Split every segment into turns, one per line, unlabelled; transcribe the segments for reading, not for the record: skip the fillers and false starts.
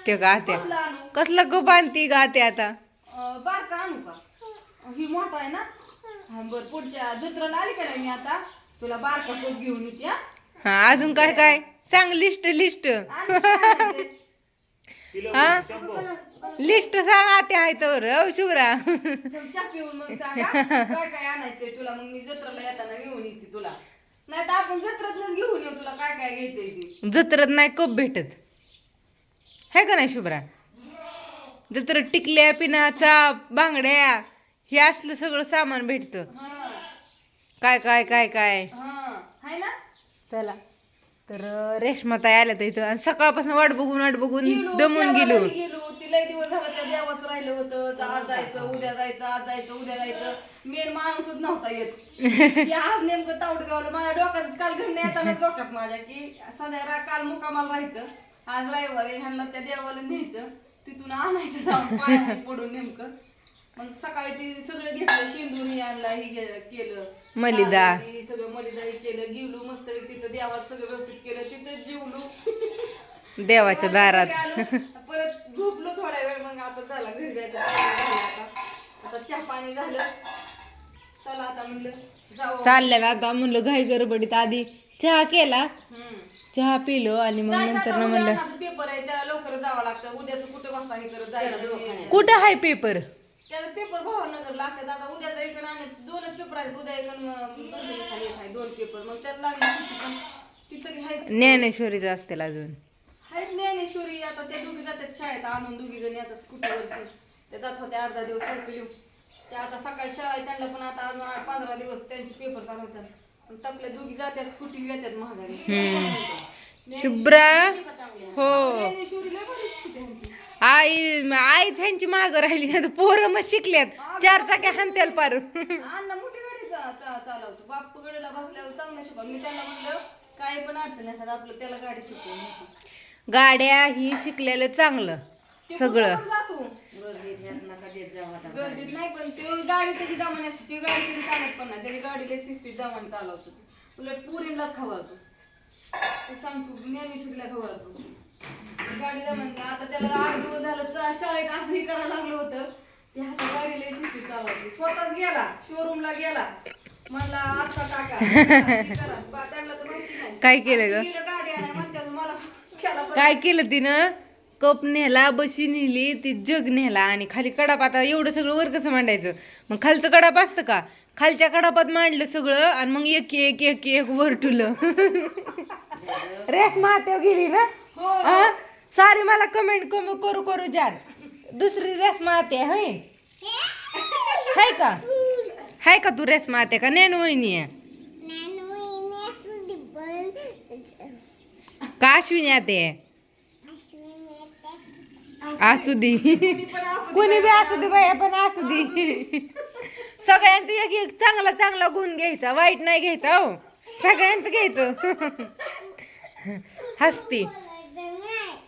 ते गात्या
कसलं आणू?
कसलं गप आणती गाते आता
बारका आणू का? ही मोठा आहे ना. हा बर पुढच्या जत्रेला आली का नाही मी आता तुला बारका कोट घेऊन येते हा.
हा अजून काय काय सांग लिस्ट लिस्ट
आणि काय आणायचंय?
हा लिस्ट सांग आते आहे तर शिवरा
चहा पिऊन मग सांगा काय काय आणायचंय तुला मग मी जत्रेला येताना घेऊन येते तुला. नाही तर आपण जत्रेतनच घेऊन येऊ तुला काय काय घ्यायचंय ते.
जत्रेत नाही कप भेटत है का नाही शुभ्रा जत्रेत टिकल्या पिनाचा बांगड्या हे असलं सगळं सामान भेटतं
हा
काय काय काय काय
हा हाय ना.
चला तर रेशमाताई आल्या तर इथं आणि सकाळपासून वाट बघून
गेलो,
दमून गेलो
देवालाही गेलो ती लय दिवस झालं त्या देवाचं राहिलं होतं तर आज जायचं उद्या जायचं आज जायचं उद्या जायचं मेन माणूसच नव्हता येत की आज नेमकं तावडगावला माझ्या डोक्यात काल घरने येताना डोक्यात माझ्या की सध्या काल मुकामाला राहायचं आज रविवार आहे ह्यांना त्या देवाला न्यायचं तिथून आणायचं जाऊन पायाने पडून नेमकं मग सकाळी ती सगळं घेतलं शेंदून आणला ही केलं
मलिदा.
ती सगळं मलिदा हे केलं गेलो मस्त तिथं देवात सगळं व्यवस्थित केलं तिथं जेवलो
देवाच्या दारात
आलो, परत झोपलो थोडा वेळ मग आता झाला घरी जायचं आता चहा पाणी झालं चला आता म्हणलं जाऊ
चालल्या आता म्हणलं घाई गडबडीत आधी चहा केला चहा पिलो आणि मग नंतर ना म्हणलं
पेपर आहे त्याला लवकर जावं लागतं उद्याच कुठं वाजता हे करत जायचं
कुठं आहे पेपर
त्याचा पेपर भावनगरला असतात आता उद्याचा एक आणि दोनच पेपर आहेत उद्या एक आणि 2 दिवसांनी एक आहे 2 पेपर मग त्याला लागली सुट्टी पण ती तरी आहेच
ज्ञानेश्वरीचं असतील अजून
आहेत ज्ञानेश्वरी आता त्या दोघी जातात शाळेत आणून दोघी जणी आता स्कूटीवरती त्या जात होत्या 8-10 दिवस सायकल ते आता सकाळी शाळा आहे त्यांना पण आता अजून 15 दिवस त्यांचे पेपर चालू होतात पण आपल्या दोघी जातात स्कूटी येतात महागारी
शुभ्रा हो
ज्ञानेश्वरी लय बरी स्कूटी आहे
आईच ह्यांची माग राहिली नाही तर पोरं मग शिकल्यात 4 चाक्या हाणत्याल पार
अण्णा मोठी गाडी चालवतो बाप गाडीला बसल्यावर चांगलं शिकव मी त्यांना म्हणलं काय पण अडचण नसतात आपलं त्याला गाडी शिकवून
गाड्या ही शिकलेलं चांगलं सगळं
जातो गर्दीत नाही पण ते गाडी त्याची दमाने असते ती गाडी कधी चालत पण नाही त्याची गाडी लय शिस्तीत दमाने चालवतो उलट पुरीलाच खवळतो ते सांगतो ज्ञानेश्वरीला खवळतो गाडी दमाने आता त्याला 8 दिवस झालं शाळेत असंही करायला लागलं होतं ते आता गाडी लय शिस्तीत चालवतो स्वतःच गेला शोरूमला गेला म्हणला आता टाका त्यांना तर माहिती नाही
काय केलं ग
गाडी आणाय म्हणतात मला केला
काय केलं तिनं कप नेला बशी नेली ती जग नेला आणि खाली कडाप आता एवढं सगळं वर कसं मांडायचं मग खालचं कडाप असतं का खालच्या कडापात मांडलं सगळं आणि मग एक एक एक एक वर ठुलं रेस मातेव गेली ना हा सारी मला कमेंट करू करू जार दुसरी रेस माते होय हाय का हाय का तू रेस माते का नैनू वहिनी आहे का अश्विनी आते असू दे कोणी बी असू दे बाया पण असू दे सगळ्यांचं एक एक चांगला चांगला गुण घ्यायचा वाईट नाही घ्यायचा हो सगळ्यांचं घ्यायचं हसती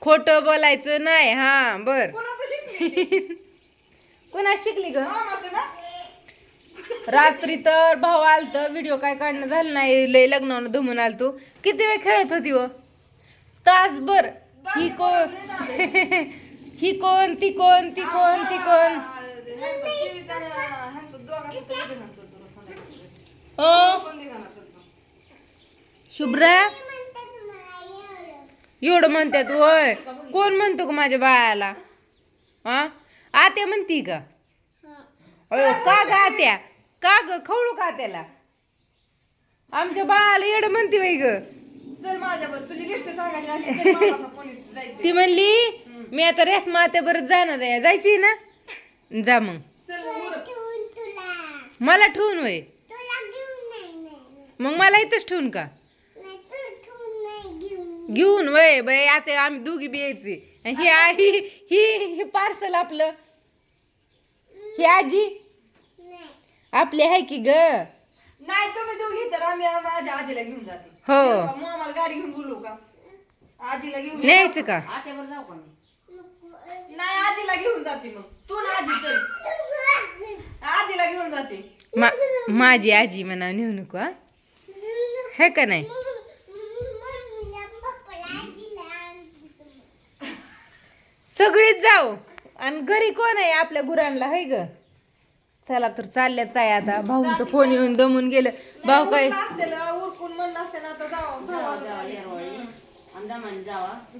खोटं बोलायचं नाही हा बर कोणा शिकली ग रात्री तर भाऊ आलत व्हिडिओ काय काढणं झालं नाही लय लग्नानं धमून आलतो किती वेळ खेळत होती व तासभर ही कोण ही कोण ती कोण ती कोण ती कोण शुभ्रा एवढं म्हणतात होय कोण म्हणतो का माझ्या बाळाला हा आत्या म्हणती का अयो का ग आत्या का ग खवळू का त्याला आमच्या बाळाला एवढं म्हणते बाई ग
चल माझ्यावर तुझी लिस्ट सांगायची
ती म्हणली मी आता रेशमा आत्या बरं जाणार आहे जायची ना जा मग मला ठेवून वय मग मला इथंच ठेवून का घेऊन वय बाई आता आम्ही दोघी बी यायची ही आई ही पार्सल आपलं ही आजी आपली आहे की ग
नाही तुम्ही दोघी तर आम्ही माझ्या आजीला घेऊन जाते
हो
मग आम्हाला गाडी घेऊन बोलू का आजीला घेऊन
न्यायचं का
जाऊ का नाही आजीला घेऊन जाते मग तू ना आजी चल आजीला घेऊन जाते
माझी आजी म्हणा नेऊ नको हे का नाही सगळीच जाऊ आणि घरी कोण आहे आपल्या गुरांना होय ग. चला तर चालल्यात ताई आता. भाऊंचा फोन येऊन दमून गेलं. भाऊ काय
उरकून म्हणलं असते ना आता जावं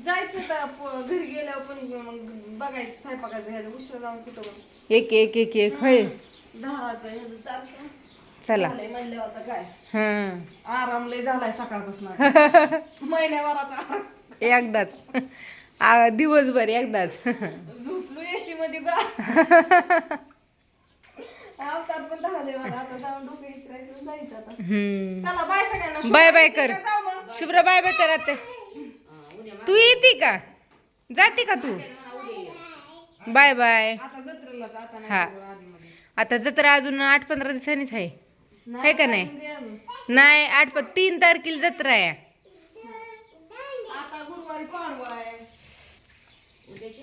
जायचं तर घरी गेल्यावर पण मग बघायचं स्वयंपाकाचं ह्याचं उशिरा जाऊन कुठं बघ.
एक एक एक एक होय.
दहाचं ह्याचं चालतं.
चला
झालंय म्हणल्यावर आता काय
हा
आराम लय झालाय सकाळपासून महिन्याभराचा आराम.
एकदाच दिवसभर एकदाच.
झोपलो एशी मध्ये बा अवतार पण झाले मला आता जाऊन डोके विचारायचं जायचं आता. चला बाय सगळ्यांना.
बाय बाय कर
जाऊ मग.
शुभ्रा बाय बाय कर आता. तू येते का जाते का तू. Bye bye.
आता जत्रेला आता नाही
हा.
आधीमध्ये.
आता जत्रा अजून 8-15 दिवसांनीच आहे है का नाही.
अजून.
नाही 3 तारखेला जत्रा आहे.
आता गुरुवारी पाडवा आहे. उद्याचे